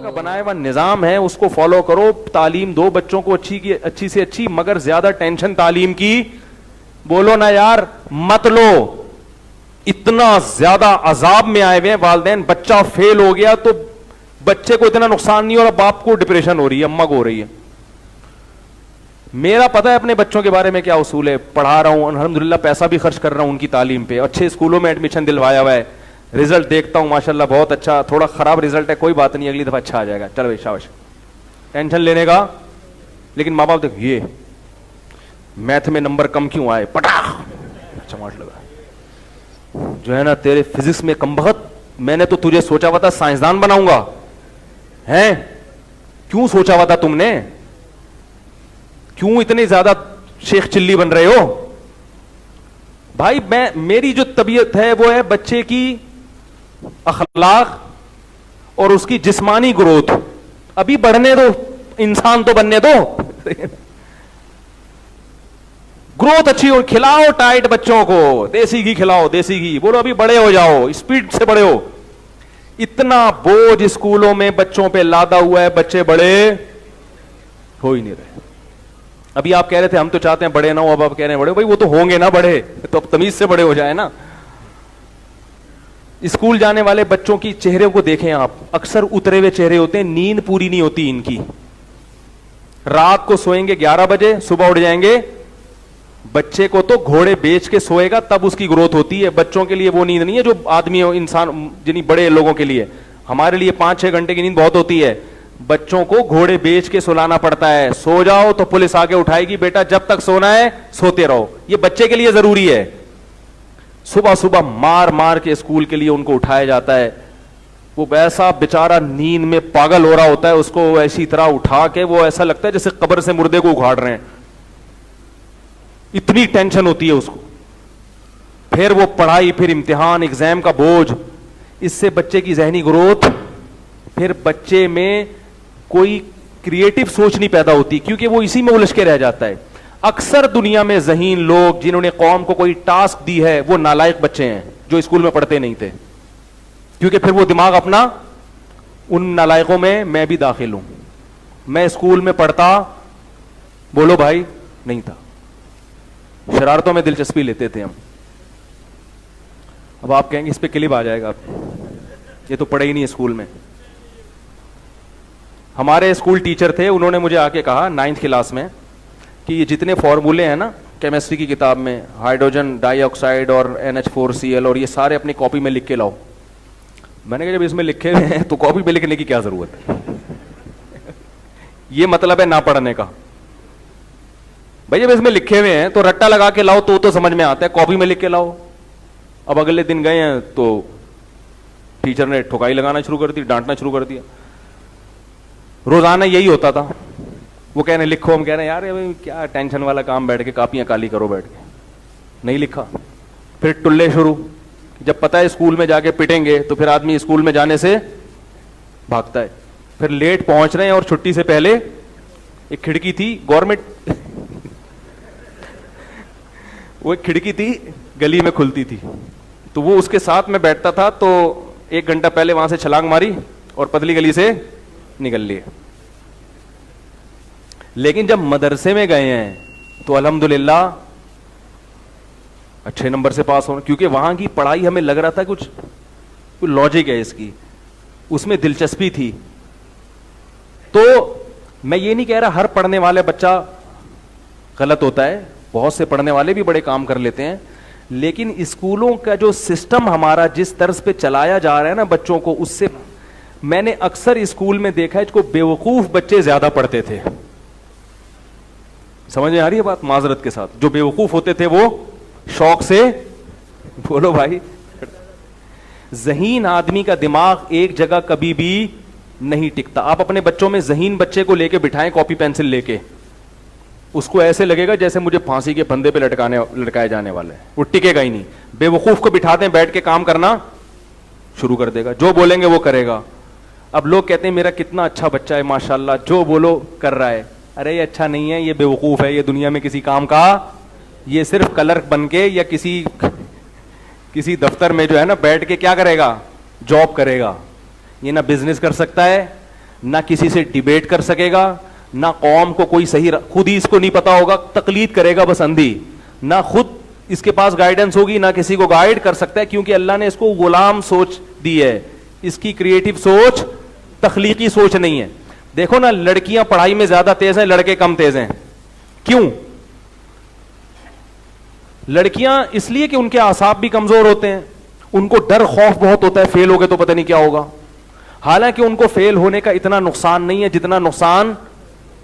کا بنایا ہوا نظام ہے اس کو فالو کرو, تعلیم دو بچوں کو اچھی سے اچھی, مگر زیادہ ٹینشن تعلیم کی بولو نا یار مت لو. اتنا زیادہ عذاب میں آئے ہوئے ہیں والدین, بچہ فیل ہو گیا تو بچے کو اتنا نقصان نہیں ہو رہا, باپ کو ڈپریشن ہو رہی ہے, اماں کو ہو رہی ہے. میرا پتا ہے اپنے بچوں کے بارے میں کیا اصول ہے, پڑھا رہا ہوں الحمدللہ, پیسہ بھی خرچ کر رہا ہوں ان کی تعلیم پہ, اچھے اسکولوں میں ایڈمیشن دلوایا ہوا ہے, رزلٹ دیکھتا ہوں ماشاءاللہ بہت اچھا, تھوڑا خراب رزلٹ ہے کوئی بات نہیں, اگلی دفعہ اچھا آ جائے گا, چلو شاباش, ٹینشن لینے کا. لیکن ماں باپ دیکھ یہ میتھ میں نمبر کم کیوں آئے, پٹاخ چماٹ لگا, جو ہے نا تیرے فزکس میں کم بخت, میں نے تو تجھے سوچا ہوا تھا سائنسدان بناؤں گا, ہیں کیوں سوچا ہوا تھا تم نے, کیوں اتنے زیادہ شیخ چلی بن رہے ہو بھائی. میری جو طبیعت ہے وہ ہے بچے کی اخلاق اور اس کی جسمانی گروتھ, ابھی بڑھنے دو, انسان تو بننے دو, گروتھ اچھی ہو, کھلاؤ ٹائٹ بچوں کو, دیسی گھی کھلاؤ, دیسی گھی بولو, ابھی بڑے ہو جاؤ, اسپیڈ سے بڑے ہو. اتنا بوجھ اسکولوں میں بچوں پہ لادا ہوا ہے, بچے بڑے ہو ہی نہیں رہے. ابھی آپ کہہ رہے تھے ہم تو چاہتے ہیں بڑے نہ ہو, اب آپ کہہ رہے ہیں بڑے, بھائی وہ تو ہوں گے نا بڑے, تو اب تمیز سے بڑے ہو جائے نا. اسکول جانے والے بچوں کی چہرے کو دیکھیں آپ, اکثر اترے ہوئے چہرے ہوتے ہیں, نیند پوری نہیں ہوتی ان کی, رات کو سوئیں گے 11 بجے, صبح اٹھ جائیں گے. بچے کو تو گھوڑے بیچ کے سوئے گا تب اس کی گروتھ ہوتی ہے, بچوں کے لیے وہ نیند نہیں ہے جو آدمی انسان جنہیں بڑے لوگوں کے لیے, ہمارے لیے 5-6 گھنٹے کی نیند بہت ہوتی ہے, بچوں کو گھوڑے بیچ کے سلانا پڑتا ہے. سو جاؤ تو پولیس آگے اٹھائے گی, بیٹا جب تک سونا ہے سوتے رہو, یہ بچے کے لیے ضروری ہے. صبح صبح مار مار کے اسکول کے لیے ان کو اٹھایا جاتا ہے, وہ ایسا بیچارہ نیند میں پاگل ہو رہا ہوتا ہے, اس کو ایسی طرح اٹھا کے وہ ایسا لگتا ہے جیسے قبر سے مردے کو اکھاڑ رہے ہیں, اتنی ٹینشن ہوتی ہے اس کو. پھر وہ پڑھائی, پھر امتحان, ایگزام کا بوجھ, اس سے بچے کی ذہنی گروتھ, پھر بچے میں کوئی کریٹو سوچ نہیں پیدا ہوتی کیونکہ وہ اسی میں الجھ کے رہ جاتا ہے. اکثر دنیا میں ذہین لوگ جنہوں نے قوم کو کوئی ٹاسک دی ہے وہ نالائق بچے ہیں جو اسکول میں پڑھتے نہیں تھے, کیونکہ پھر وہ دماغ اپنا ان نالائقوں میں بھی داخل ہوں. میں اسکول میں پڑھتا بولو بھائی نہیں تھا, شرارتوں میں دلچسپی لیتے تھے ہم. اب آپ کہیں گے اس پہ کلپ آ جائے گا, یہ تو پڑھے ہی نہیں اسکول میں. ہمارے اسکول ٹیچر تھے, انہوں نے مجھے آ کے کہا 9th کلاس میں کہ یہ جتنے فارمولے ہیں نا کیمسٹری کی کتاب میں, ہائیڈروجن ڈائی آکسائڈ اور NH4Cl, اور یہ سارے اپنی کاپی میں لکھ کے لاؤ. میں نے کہا جب اس میں لکھے ہوئے ہیں تو کاپی پہ لکھنے کی کیا ضرورت ہے, یہ مطلب ہے نہ پڑھنے کا. بھائی جب اس میں لکھے ہوئے ہیں تو رٹا لگا کے لاؤ تو سمجھ میں آتا ہے, کاپی میں لکھ کے لاؤ. اب اگلے دن گئے ہیں تو ٹیچر نے ٹھکائی لگانا شروع کر دی, ڈانٹنا شروع کر دیا. روزانہ یہی ہوتا تھا, وہ کہہ رہے ہیں لکھو, ہم کہہ رہے ہیں یار کیا ٹینشن والا کام, بیٹھ کے کاپیاں کالی کرو بیٹھ کے, نہیں لکھا. پھر ٹلے شروع, جب پتا ہے اسکول میں جا کے پٹیں گے تو پھر آدمی اسکول میں جانے سے بھاگتا ہے. پھر لیٹ پہنچ رہے ہیں اور چھٹی سے پہلے ایک کھڑکی تھی گورنمنٹ وہ ایک کھڑکی تھی گلی میں کھلتی تھی, تو وہ اس کے ساتھ میں بیٹھتا تھا, تو 1 گھنٹہ پہلے وہاں سے چھلانگ ماری اور پتلی گلی سے نکل لیے. لیکن جب مدرسے میں گئے ہیں تو الحمدللہ اچھے نمبر سے پاس ہونا, کیونکہ وہاں کی پڑھائی ہمیں لگ رہا تھا کچھ لاجک ہے اس کی, اس میں دلچسپی تھی. تو میں یہ نہیں کہہ رہا ہر پڑھنے والے بچہ غلط ہوتا ہے, بہت سے پڑھنے والے بھی بڑے کام کر لیتے ہیں, لیکن اسکولوں کا جو سسٹم ہمارا جس طرز پہ چلایا جا رہا ہے نا بچوں کو, اس سے میں نے اکثر اسکول میں دیکھا ہے اس کو بیوقوف بچے زیادہ پڑھتے تھے. سمجھ میں آ رہی ہے بات, معذرت کے ساتھ, جو بیوقوف ہوتے تھے وہ شوق سے بولو بھائی. ذہین آدمی کا دماغ ایک جگہ کبھی بھی نہیں ٹکتا. آپ اپنے بچوں میں ذہین بچے کو لے کے بٹھائیں کاپی پینسل لے کے, اس کو ایسے لگے گا جیسے مجھے پھانسی کے پھندے پہ لٹکائے جانے والے ہیں, وہ ٹکے گا ہی نہیں. بیوقوف کو بٹھا دیں بیٹھ کے کام کرنا شروع کر دے گا, جو بولیں گے وہ کرے گا. اب لوگ کہتے ہیں میرا کتنا اچھا بچہ ہے ماشاءاللہ, جو بولو کر رہا ہے. ارے یہ اچھا نہیں ہے, یہ بیوقوف ہے, یہ دنیا میں کسی کام کا, یہ صرف کلرک بن کے یا کسی دفتر میں جو ہے نا بیٹھ کے کیا کرے گا, جاب کرے گا. یہ نہ بزنس کر سکتا ہے, نہ کسی سے ڈیبیٹ کر سکے گا, نہ قوم کو کوئی صحیح, خود ہی اس کو نہیں پتا ہوگا, تقلید کرے گا بس اندھی, نہ خود اس کے پاس گائیڈنس ہوگی, نہ کسی کو گائیڈ کر سکتا ہے, کیونکہ اللہ نے اس کو غلام سوچ دی ہے, اس کی کریٹو سوچ تخلیقی سوچ نہیں ہے. دیکھو نا, لڑکیاں پڑھائی میں زیادہ تیز ہیں, لڑکے کم تیز ہیں. کیوں؟ لڑکیاں اس لیے کہ ان کے اعصاب بھی کمزور ہوتے ہیں, ان کو ڈر خوف بہت ہوتا ہے, فیل ہو گئے تو پتہ نہیں کیا ہوگا. حالانکہ ان کو فیل ہونے کا اتنا نقصان نہیں ہے جتنا نقصان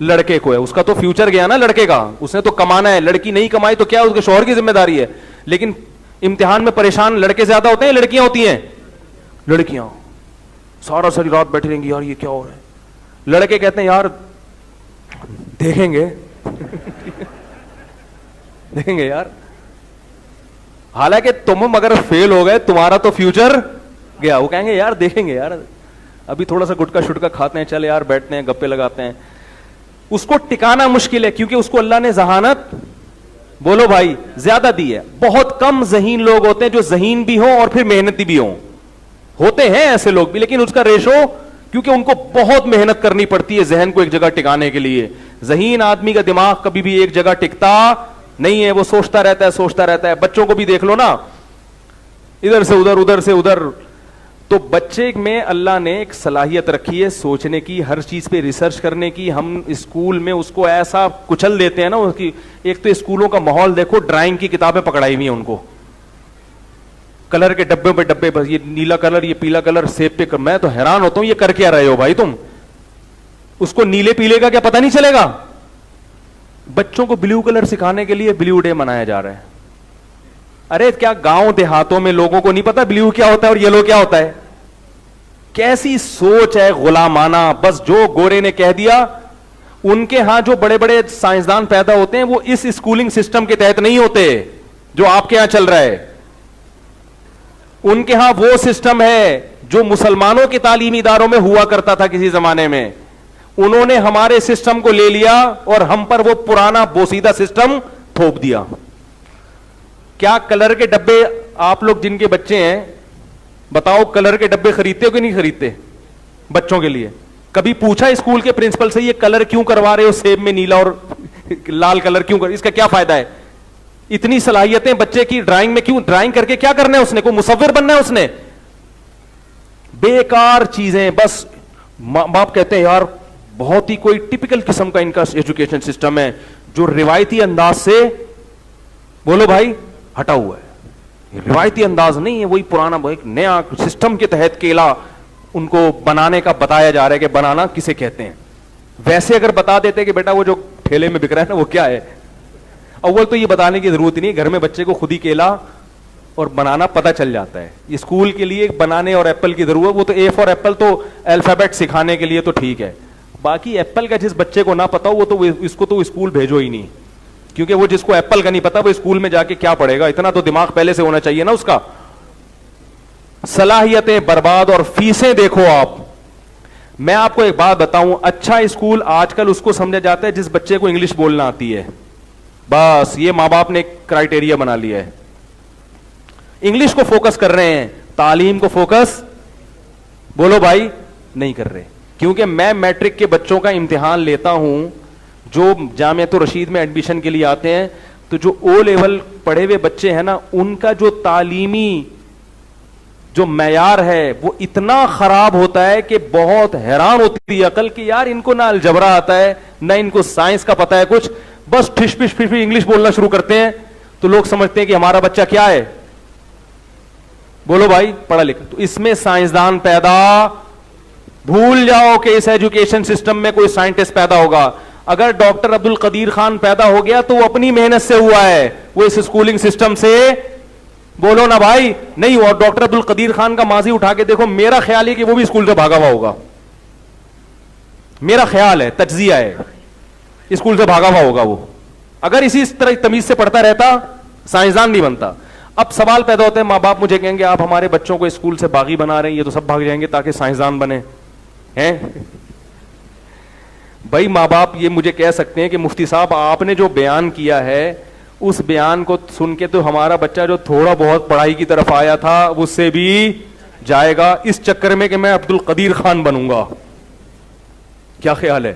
لڑکے کو ہے. اس کا تو فیوچر گیا نا لڑکے کا, اس نے تو کمانا ہے, لڑکی نہیں کمائی تو کیا اس کے شوہر کی ذمہ داری ہے. لیکن امتحان میں پریشان لڑکے زیادہ ہوتے ہیں, لڑکیاں ہوتی ہیں. لڑکیاں ساری رات بیٹھی رہیں گی, یار یہ کیا ہو رہا ہے. لڑکے کہتے ہیں یار دیکھیں گے دیکھیں گے یار. حالانکہ تم اگر فیل ہو گئے تمہارا تو فیوچر گیا. وہ کہیں گے یار دیکھیں گے, یار ابھی تھوڑا سا گٹکا شٹکا کھاتے ہیں, چل یار بیٹھتے ہیں, گپے لگاتے ہیں. اس کو ٹکانا مشکل ہے, کیونکہ اس کو اللہ نے ذہانت, بولو بھائی, زیادہ دی ہے. بہت کم ذہین لوگ ہوتے ہیں جو ذہین بھی ہوں اور پھر محنتی بھی ہوں. ہوتے ہیں ایسے لوگ بھی, لیکن اس کا ریشو, کیونکہ ان کو بہت محنت کرنی پڑتی ہے ذہن کو ایک جگہ ٹکانے کے لیے. ذہین آدمی کا دماغ کبھی بھی ایک جگہ ٹکتا نہیں ہے, وہ سوچتا رہتا ہے. بچوں کو بھی دیکھ لو نا, ادھر سے ادھر, ادھر سے ادھر. تو بچے میں اللہ نے ایک صلاحیت رکھی ہے سوچنے کی, ہر چیز پہ ریسرچ کرنے کی. ہم اسکول میں اس کو ایسا کچل دیتے ہیں نا اس کی. ایک تو اسکولوں کا ماحول دیکھو, ڈرائنگ کی کتابیں پکڑائی ہوئی ہیں ان کو, کلر کے ڈبے پہ ڈبے, بس یہ نیلا کلر, یہ پیلا کلر, سیب پہ. میں تو حیران ہوتا ہوں یہ کر کے آ رہے ہو بھائی تم. اس کو نیلے پیلے کا کیا پتہ نہیں چلے گا. بچوں کو بلیو کلر سکھانے کے لیے بلیو ڈے منایا جا رہا ہے. ارے کیا گاؤں دیہاتوں میں لوگوں کو نہیں پتا بلیو کیا ہوتا ہے اور یلو کیا ہوتا ہے؟ کیسی سوچ ہے غلامانہ. بس جو گورے نے کہہ دیا. ان کے ہاں جو بڑے بڑے سائنسدان پیدا ہوتے ہیں وہ اس اسکولنگ سسٹم کے تحت نہیں ہوتے جو آپ کے ہاں چل رہا ہے. ان کے ہاں وہ سسٹم ہے جو مسلمانوں کے تعلیمی اداروں میں ہوا کرتا تھا کسی زمانے میں. انہوں نے ہمارے سسٹم کو لے لیا اور ہم پر وہ پرانا بوسیدہ سسٹم تھوپ دیا. کیا کلر کے ڈبے, آپ لوگ جن کے بچے ہیں بتاؤ, کلر کے ڈبے خریدتے ہو کہ نہیں خریدتے بچوں کے لیے؟ کبھی پوچھا اسکول کے پرنسپل سے یہ کلر کیوں کروا رہے ہو, سیب میں نیلا اور لال کلر کیوں اس کا کیا فائدہ ہے؟ اتنی صلاحیتیں بچے کی ڈرائنگ میں کیوں؟ ڈرائنگ کر کے کیا کرنا ہے اس نے؟ کوئی مصور بننا ہے اس نے؟ بیکار چیزیں. بس ماں باپ کہتے ہیں یار بہت ہی کوئی ٹپکل قسم کا ان کا ایجوکیشن سسٹم ہے جو روایتی انداز سے, بولو بھائی, ہٹا ہوا ہے. روایتی انداز نہیں ہے, وہی پرانا ایک نیا سسٹم کے تحت کیلا ان کو بنانے کا بتایا جا رہا ہے کہ بنانا کسے کہتے ہیں. ویسے اگر بتا دیتے کہ بیٹا وہ جو ٹھیلے میں بک رہا ہے نا وہ کیا ہے, اول تو یہ بتانے کی ضرورت نہیں, گھر میں بچے کو خود ہی کیلا اور بنانا پتا چل جاتا ہے. اسکول کے لیے بنانے اور ایپل کی ضرورت, وہ تو اے فار ایپل تو الفابیٹ سکھانے کے لیے تو ٹھیک ہے. باقی ایپل کا جس بچے کو نہ پتا ہو وہ تو اس کو تو اسکول بھیجو ہی نہیں, کیونکہ وہ جس کو ایپل کا نہیں پتا وہ اسکول میں جا کے کیا پڑھے گا؟ اتنا تو دماغ پہلے سے ہونا چاہیے نا اس کا. صلاحیتیں برباد اور فیسیں دیکھو آپ. میں آپ کو ایک بات بتاؤں, اچھا اسکول آج کل اس کو سمجھا جاتا ہے جس بچے کو انگلش بولنا آتی ہے. بس یہ ماں باپ نے ایک کرائٹیریا بنا لیا ہے, انگلش کو فوکس کر رہے ہیں, تعلیم کو فوکس, بولو بھائی, نہیں کر رہے. کیونکہ میں میٹرک کے بچوں کا امتحان لیتا ہوں جو جامعۃ الرشید میں ایڈمیشن کے لیے آتے ہیں, تو جو او لیول پڑھے ہوئے بچے ہیں نا, ان کا جو تعلیمی جو معیار ہے وہ اتنا خراب ہوتا ہے کہ بہت حیران ہوتی ہے عقل کہ یار ان کو نہ الجبرا آتا ہے نہ ان کو سائنس کا پتا ہے کچھ, بس ٹھش پش پش انگلش بولنا شروع کرتے ہیں تو لوگ سمجھتے ہیں کہ ہمارا بچہ کیا ہے, بولو بھائی, پڑھا لکھا. تو اس میں سائنسدان پیدا, بھول جاؤ کہ اس ایجوکیشن سسٹم میں کوئی سائنٹسٹ پیدا ہوگا. اگر ڈاکٹر عبد القدیر خان پیدا ہو گیا تو وہ اپنی محنت سے ہوا ہے, وہ اس اسکولنگ سسٹم سے, بولو نا بھائی, نہیں. اور ڈاکٹر عبد القدیر خان کا ماضی اٹھا کے دیکھو, میرا خیال ہے کہ وہ بھی اسکول سے بھاگا ہوا ہوگا. میرا خیال ہے, تجزیہ ہے, اسکول سے بھاگا ہوا ہوگا وہ. اگر اسی طرح تمیز سے پڑھتا رہتا سائنسدان نہیں بنتا. اب سوال پیدا ہوتے ہیں, ماں باپ مجھے کہیں گے آپ ہمارے بچوں کو اسکول سے باغی بنا رہے ہیں, یہ تو سب بھاگ جائیں گے تاکہ سائنسدان بنے ہیں. بھائی ماں باپ یہ مجھے کہہ سکتے ہیں کہ مفتی صاحب آپ نے جو بیان کیا ہے اس بیان کو سن کے تو ہمارا بچہ جو تھوڑا بہت پڑھائی کی طرف آیا تھا اس سے بھی جائے گا, اس چکر میں کہ میں عبد القدیر خان بنوں گا. کیا خیال ہے؟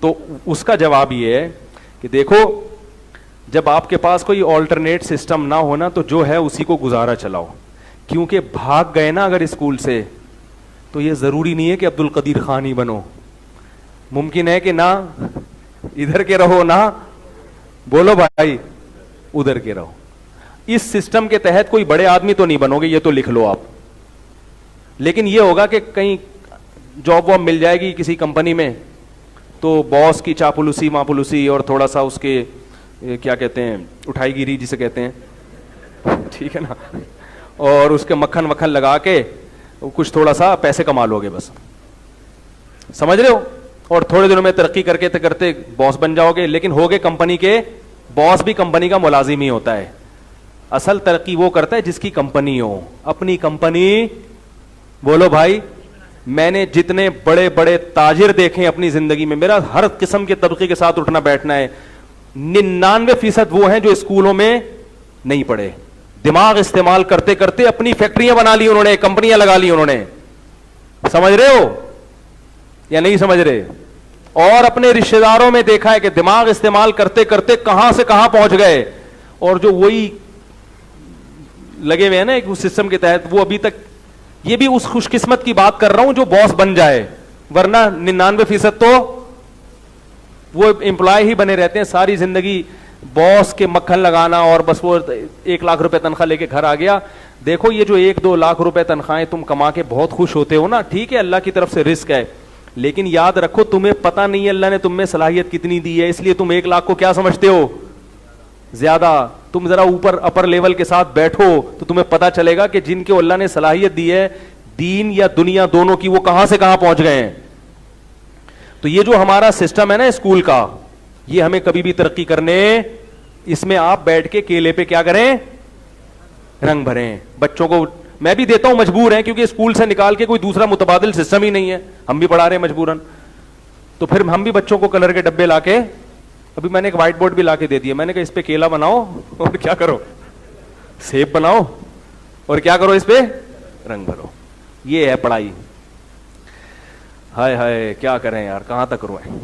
تو اس کا جواب یہ ہے کہ دیکھو جب آپ کے پاس کوئی آلٹرنیٹ سسٹم نہ ہونا تو جو ہے اسی کو گزارا چلاؤ, کیونکہ بھاگ گئے نا اگر اسکول سے تو یہ ضروری نہیں ہے کہ عبد القدیر خان ہی بنو, ممکن ہے کہ نہ ادھر کے رہو نہ بولو بھائی ادھر کے رہو. اس سسٹم کے تحت کوئی بڑے آدمی تو نہیں بنو گے, یہ تو لکھ لو آپ, لیکن یہ ہوگا کہ کہیں جاب واب مل جائے گی کسی کمپنی میں تو باس کی چاپلوسی ماپلوسی اور تھوڑا سا اس کے کیا کہتے ہیں اٹھائی گیری جسے کہتے ہیں, ٹھیک ہے نا, اور اس کے مکھن وکھن لگا کے کچھ تھوڑا سا پیسے کما لو گے بس, سمجھ رہے ہو, اور تھوڑے دنوں میں ترقی کر کے کرتے باس بن جاؤ گے, لیکن ہوگے کمپنی کے باس, بھی کمپنی کا ملازم ہی ہوتا ہے. اصل ترقی وہ کرتا ہے جس کی کمپنی ہو, اپنی کمپنی. بولو بھائی, میں نے جتنے بڑے بڑے تاجر دیکھے اپنی زندگی میں, میرا ہر قسم کے طبقے کے ساتھ اٹھنا بیٹھنا ہے, 99% وہ ہیں جو اسکولوں میں نہیں پڑھے, دماغ استعمال کرتے کرتے اپنی فیکٹریاں بنا لی انہوں نے, کمپنیاں لگا لی انہوں نے. سمجھ رہے ہو یا نہیں سمجھ رہے؟ اور اپنے رشتہ داروں میں دیکھا ہے کہ دماغ استعمال کرتے کرتے کہاں سے کہاں پہنچ گئے, اور جو وہی لگے ہوئے ہیں نا ایک سسٹم کے تحت, وہ ابھی تک. یہ بھی اس خوش قسمت کی بات کر رہا ہوں جو باس بن جائے, ورنہ 99% تو وہ امپلائی ہی بنے رہتے ہیں ساری زندگی, باس کے مکھن لگانا, اور بس وہ 1 لاکھ روپے تنخواہ لے کے گھر آ گیا. دیکھو یہ جو 1-2 لاکھ روپے تنخواہیں تم کما کے بہت خوش ہوتے ہو نا, ٹھیک ہے اللہ کی طرف سے رزق ہے, لیکن یاد رکھو تمہیں پتہ نہیں ہے اللہ نے تم میں صلاحیت کتنی دی ہے, اس لیے تم 1 لاکھ کو کیا سمجھتے ہو زیادہ. تم ذرا اوپر اپر لیول کے ساتھ بیٹھو تو تمہیں پتا چلے گا کہ جن کو اللہ نے صلاحیت دی ہے دین یا دنیا دونوں کی, وہ کہاں سے کہاں پہنچ گئے ہیں. تو یہ جو ہمارا سسٹم ہے نا اسکول کا, یہ ہمیں کبھی بھی ترقی کرنے, اس میں آپ بیٹھ کے کیلے پہ کیا کریں, رنگ بھریں. بچوں کو میں بھی دیتا ہوں, مجبور ہیں کیونکہ اسکول سے نکال کے کوئی دوسرا متبادل سسٹم ہی نہیں ہے, ہم بھی پڑھا رہے ہیں مجبوراً, تو پھر ہم بھی بچوں کو کلر کے ڈبے لا کے, ابھی میں نے ایک وائٹ بورڈ بھی لا کے دے دیا, میں نے کہا اس پہ کیلا بناؤ اور کیا کرو سیب بناؤ اور کیا کرو اس پہ رنگ بھرو. یہ ہے پڑھائی. ہائے ہائے کیا کریں یار, کہاں تک روئیں.